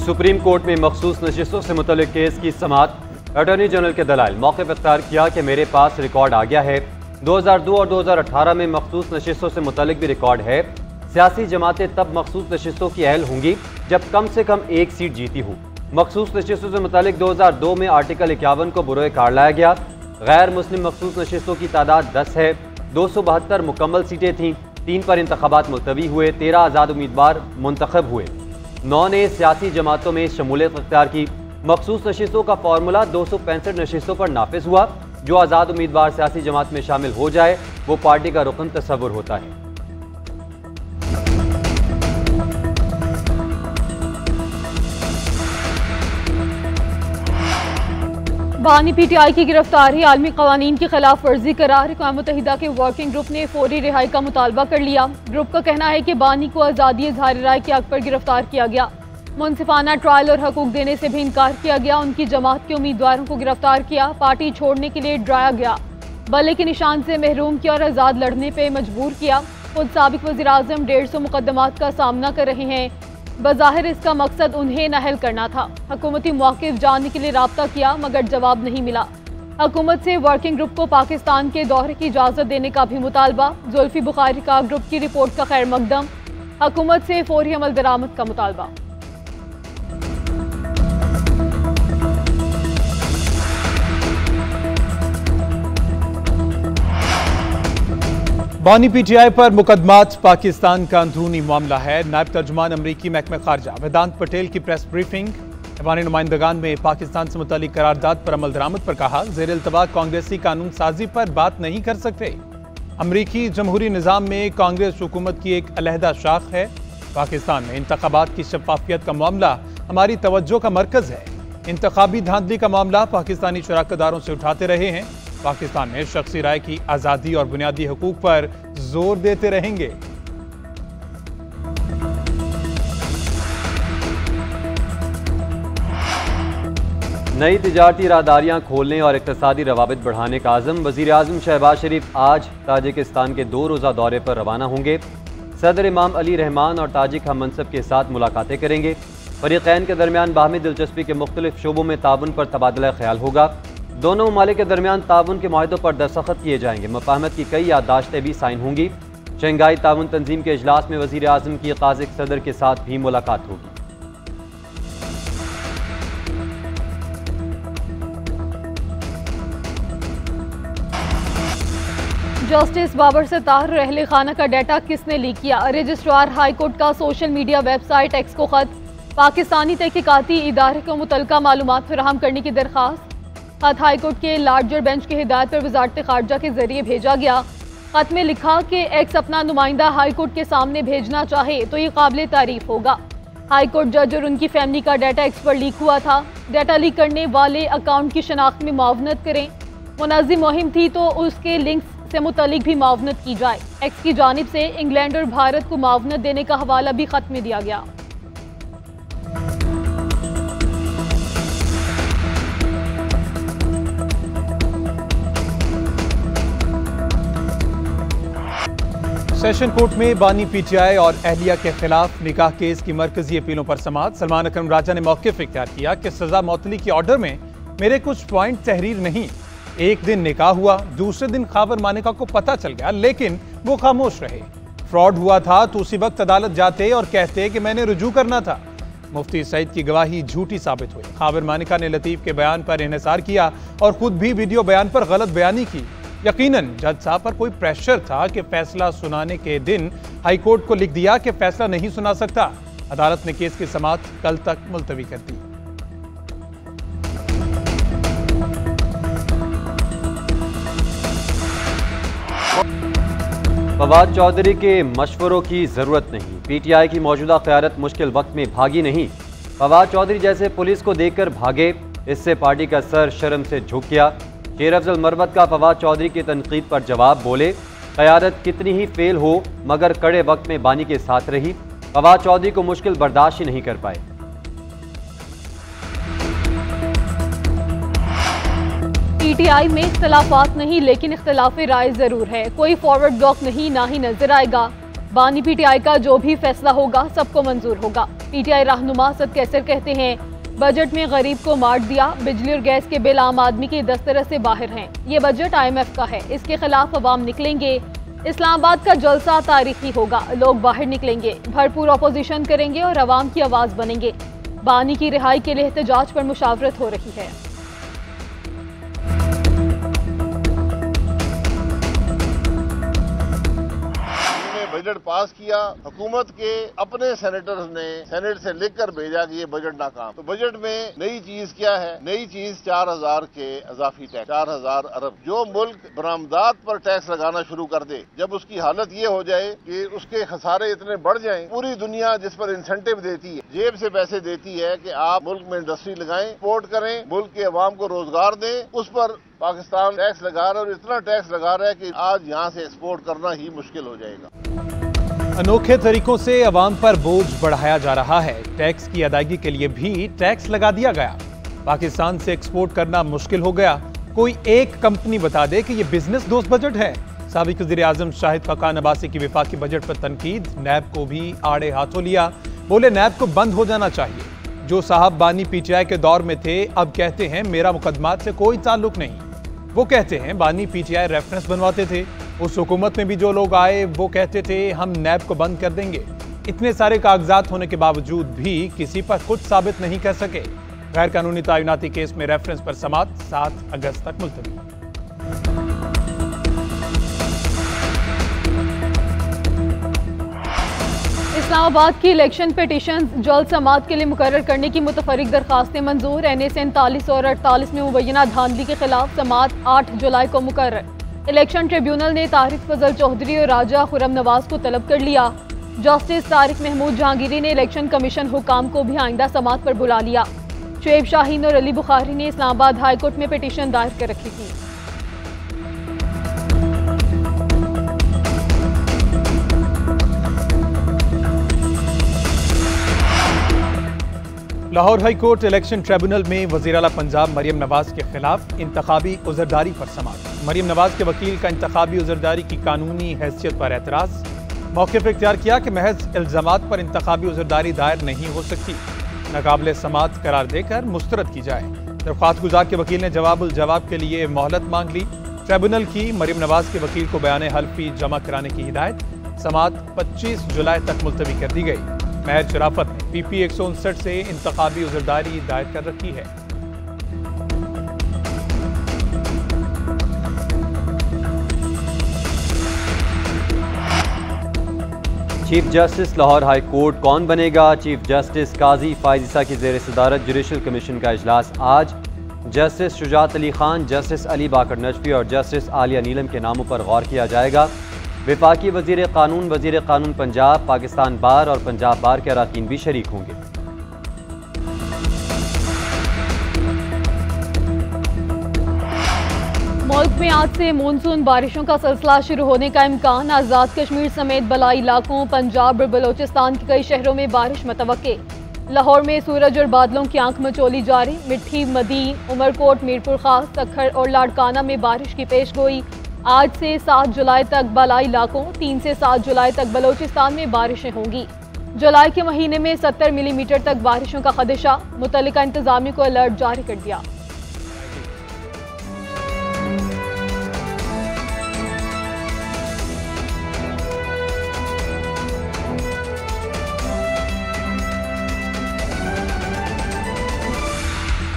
Supreme court में मखसूस नशिस्तों से मुतल्लिक केस की समाअत। अटॉर्नी जनरल के दलाइल। मौक़िफ़ इख्तियार किया कि मेरे पास रिकॉर्ड आ गया है। 2002 और 2018 में मखसूस नशिस्तों से मुतल्लिक भी रिकॉर्ड है। सियासी जमातें तब मखसूस नशिस्तों की अहल होंगी जब कम से कम एक सीट जीती हो। मखसूस नशिस्तों से मुतल्लिक 2002 में आर्टिकल 51 को बुरोए कार लाया गया। गैर मुस्लिम मखसूस नशिस्तों की तादाद 10 है। 272 मुकम्मल सीटें थीं। 3 पर इंतखाबात मुलतवी हुए। 13 आज़ाद उम्मीदवार मुंतखब हुए। 9 ने सियासी जमातों में शमूलियत अख्तियार की। मखसूस नशिस्तों का फार्मूला 265 नशिस्तों पर नाफिज हुआ। जो आज़ाद उम्मीदवार सियासी जमात में शामिल हो जाए वो पार्टी का रुकन तस्वुर होता है। बानी पीटीआई की गिरफ्तारी आलमी कवानीन की खिलाफ वर्जी करार अक़वाम मुत्तहिदा के वर्किंग ग्रुप ने फौरी रिहाई का मुतालबा कर लिया। ग्रुप का कहना है कि बानी को आज़ादी इज़हार राय के हक पर गिरफ्तार किया गया। मुनसिफाना ट्रायल और हकूक देने से भी इनकार किया गया। उनकी जमात के उम्मीदवारों को गिरफ्तार किया। पार्टी छोड़ने के लिए डराया गया। बल्ले के निशान से महरूम किया और आज़ाद लड़ने पर मजबूर किया। खुद साबिक वज़ीर आज़म 150 मुकदमात का सामना कर रहे हैं। बज़ाहिर इसका मकसद उन्हें नाअहल करना था। हुकूमती मौक़िफ़ जानने के लिए राब्ता किया मगर जवाब नहीं मिला। हुकूमत से वर्किंग ग्रुप को पाकिस्तान के दौरे की इजाज़त देने का भी मुतालबा। जुल्फ़ी बुखारी का ग्रुप की रिपोर्ट का खैर मकदम। हुकूमत से फौरी अमल दरामद का मुतालबा। बानी पीटीआई पर मुकदमात पाकिस्तान का अंदरूनी मामला है। नायब तर्जुमान अमरीकी महकमे खारजा वेदांत पटेल की प्रेस ब्रीफिंग। ऐवान नुमाइंदगान में पाकिस्तान से मुतालिक करारदाद पर अमल दरामद पर कहा, ज़ेर इल्तवा कांग्रेसी कानून साजी पर बात नहीं कर सकते। अमरीकी जमहूरी निज़ाम में कांग्रेस हुकूमत की एक अलहदा शाख है। पाकिस्तान में इंतखाबात की शफाफियत का मामला हमारी तवज्जो का मरकज़ है। इंतखाबी धांधली का मामला पाकिस्तानी शराकतदारों से उठाते रहे हैं। पाकिस्तान में शख्सी राय की आज़ादी और बुनियादी हकूक पर जोर देते रहेंगे। नई तिजारती राहदारियां खोलने और इक़्तिसादी रवाबित बढ़ाने का आज़म। वज़ीर आज़म शहबाज शरीफ आज ताजिकिस्तान के 2 रोज़ा दौरे पर रवाना होंगे। सदर इमाम अली रहमान और ताजिक हम मनसब के साथ मुलाकातें करेंगे। फ़रीक़ैन के दरमियान बाहमी दिलचस्पी के मुख्तलिफ शोबों में ताउन पर तबादला ख्याल होगा। दोनों ममालिक के दरमियान ताउन के माहिदों पर दस्तखत किए जाएंगे। मुफाहमत की कई याददाश्तें भी साइन होंगी। शंघाई ताउन तंजीम के इजलास में वज़ीर आज़म की काज़िक सदर के साथ भी मुलाकात होगी। जस्टिस बाबर सत्तार और अहले खाना का डाटा किसने लीक किया? रजिस्ट्रार हाईकोर्ट का सोशल मीडिया वेबसाइट एक्स को खत। पाकिस्तानी तहकीकाती इदारे को मुतल्लिका मालूमात फराहम करने की दरख्वास्त। खत हाईकोर्ट के लार्जर बेंच की हिदायत पर वजारत खारजा के जरिए भेजा गया। खत में लिखा कि एक्स अपना नुमाइंदा हाईकोर्ट के सामने भेजना चाहे तो ये काबिल तारीफ होगा। हाईकोर्ट जज और उनकी फैमिली का डाटा एक्स पर लीक हुआ था। डाटा लीक करने वाले अकाउंट की शनाख्त में मुआवनत करें। मुनज़्ज़िम मुहिम थी तो उसके लिंक्स से मुतल्लिक भी मुआवनत की जाए। एक्स की जानिब से इंग्लैंड और भारत को मुआवनत देने का हवाला भी खत में दिया गया। सेशन कोर्ट में बानी पीटीआई और अहलिया के खिलाफ निकाह केस की मरकजी अपीलों पर समाअत। सलमान अकरम राजा ने मौक़िफ़ इख्तियार किया कि सजा मौतली के ऑर्डर में मेरे कुछ पॉइंट तहरीर नहीं। एक दिन निकाह हुआ, दूसरे दिन खावर मानिका को पता चल गया लेकिन वो खामोश रहे। फ्रॉड हुआ था तो उसी वक्त अदालत जाते और कहते कि मैंने रुजू करना था। मुफ्ती सईद की गवाही झूठी साबित हुई। खावर मानिका ने लतीफ़ के बयान पर इन्हिसार किया और खुद भी वीडियो बयान पर गलत बयानी की। यकीनन जज साहब पर कोई प्रेशर था कि फैसला सुनाने के दिन हाईकोर्ट को लिख दिया कि फैसला नहीं सुना सकता। अदालत ने केस की समाअत कल तक मुलतवी कर दी। फवाद चौधरी के मशवरों की जरूरत नहीं। पीटीआई की मौजूदा क़यादत मुश्किल वक्त में भागी नहीं। फवाद चौधरी जैसे पुलिस को देखकर भागे, इससे पार्टी का सर शर्म से झुक गया। शेर अफजल मरवत का फवाद चौधरी की तनकीद पर जवाब, बोले क़यादत कितनी ही फेल हो मगर कड़े वक्त में बानी के साथ रही। फवाद चौधरी को मुश्किल बर्दाश्त ही नहीं कर पाए। पीटीआई में इख्तलाफात नहीं लेकिन इख्तलाफ राय जरूर है। कोई फॉरवर्ड ब्लॉक नहीं, ना ही नजर आएगा। बानी PTI का जो भी फैसला होगा सबको मंजूर होगा। PTI रहनुमा असद कैसर कहते हैं, बजट में गरीब को मार दिया, बिजली और गैस के बिल आम आदमी के दस्तरस से बाहर हैं। ये बजट IMF का है, इसके खिलाफ अवाम निकलेंगे। इस्लामाबाद का जलसा तारीखी होगा, लोग बाहर निकलेंगे, भरपूर अपोजिशन करेंगे और अवाम की आवाज बनेंगे। बानी की रिहाई के लिए एहतजाज पर मुशावरत हो रही है। बजट पास किया, हुकूमत के अपने सेनेटर्स ने सेनेट से लिखकर भेजा कि ये बजट नाकाम। तो बजट में नई चीज क्या है? नई चीज 4000 के इजाफी टैक्स, 4000 अरब। जो मुल्क बरामदात पर टैक्स लगाना शुरू कर दे, जब उसकी हालत ये हो जाए कि उसके खसारे इतने बढ़ जाएं, पूरी दुनिया जिस पर इंसेंटिव देती है, जेब से पैसे देती है कि आप मुल्क में इंडस्ट्री लगाएं, एक्सपोर्ट करें, मुल्क के अवाम को रोजगार दें, उस पर पाकिस्तान टैक्स लगा रहा है और इतना टैक्स लगा रहा है कि आज यहाँ से एक्सपोर्ट करना ही मुश्किल हो जाएगा। अनोखे तरीकों से अवाम पर बोझ बढ़ाया जा रहा है। टैक्स की अदायगी के लिए भी टैक्स लगा दिया गया। पाकिस्तान से एक्सपोर्ट करना मुश्किल हो गया। कोई एक कंपनी बता दे कि यह बिजनेस दोस्त बजट है। साबिक वज़ीर-ए-आज़म शाहिद खकान अब्बासी की वफाकी बजट पर तनकीद। नैब को भी आड़े हाथों लिया, बोले नैब को बंद हो जाना चाहिए। जो साहब बानी PTI के दौर में थे अब कहते हैं मेरा मुकदमात से कोई ताल्लुक नहीं। वो कहते हैं बानी PTI रेफरेंस बनवाते थे। उस हुकूमत में भी जो लोग आए वो कहते थे हम नैब को बंद कर देंगे। इतने सारे कागजात होने के बावजूद भी किसी पर कुछ साबित नहीं कर सके। गैर कानूनी तैनाती केस में रेफरेंस पर समाअत 7 अगस्त तक मुलतवी। इस्लामाबाद की इलेक्शन पिटीशन जल्द समाअत के लिए मुकर्रर करने की मुतफरिक दरखास्तें मंजूर। NA 47 और 48 में मुबैना धांधली के खिलाफ समाअत 8 जुलाई को मुकर्रर। इलेक्शन ट्रिब्यूनल ने तारिक फजल चौधरी और राजा खुरम नवाज को तलब कर लिया। जस्टिस तारिक महमूद जहांगीरी ने इलेक्शन कमीशन हुकाम को भी आइंदा समाअत पर बुला लिया। शुएब शाहीन और अली बुखारी ने इस्लामाबाद हाई कोर्ट में पिटीशन दायर कर रखी थी। Lahore high court election tribunal में वज़ीर आला पंजाब मरियम नवाज के खिलाफ इंतखाबी उज़रदारी पर समाअत। मरियम नवाज के वकील का इंतखाबी उज़रदारी की कानूनी हैसियत पर एतराज़। मौक़िफ़ इख्तियार किया कि महज इल्ज़ामात पर इंतखाबी उज़रदारी दायर नहीं हो सकती, नाकाबिले समाअत करार देकर मुस्तरद की जाए। दरख्वास्त गुजार के वकील ने जवाब के लिए मोहलत मांग ली। ट्रिब्यूनल की मरियम नवाज के वकील को बयान हल्फी जमा कराने की हिदायत। समाअत 25 जुलाई तक मुलतवी कर दी गई। महर शराफत ने PP 159 से इंतखाबी उज़रदारी दायर कर रखी है। Chief justice Lahore high court कौन बनेगा? चीफ जस्टिस काजी फायज़ की ज़ेर सदारत जुडिशल कमीशन का इजलास आज। जस्टिस शुजात अली खान, जस्टिस अली बाकर नजफी और जस्टिस आलिया नीलम के नामों पर गौर किया जाएगा। वफाकी वज़ीर कानून पंजाब, पाकिस्तान बार और पंजाब बार के अरकान भी शरीक होंगे। मुल्क में आज से मानसून बारिशों का सिलसिला शुरू होने का इम्कान। आज़ाद कश्मीर समेत बलाई इलाकों, पंजाब और बलोचिस्तान के कई शहरों में बारिश मुतवक्के। लाहौर में सूरज और बादलों की आंख मचोली जारी। मिट्टी, मदीन, उमरकोट, मीरपुर खास, सखर और लाड़काना में बारिश की पेशगोई। आज से 7 जुलाई तक बलाई इलाकों, 3 से 7 जुलाई तक बलोचिस्तान में बारिशें होंगी। जुलाई के महीने में 70 मिलीमीटर तक बारिशों का खदशा। मुतल्लिका इंतजामिया को अलर्ट जारी कर दिया।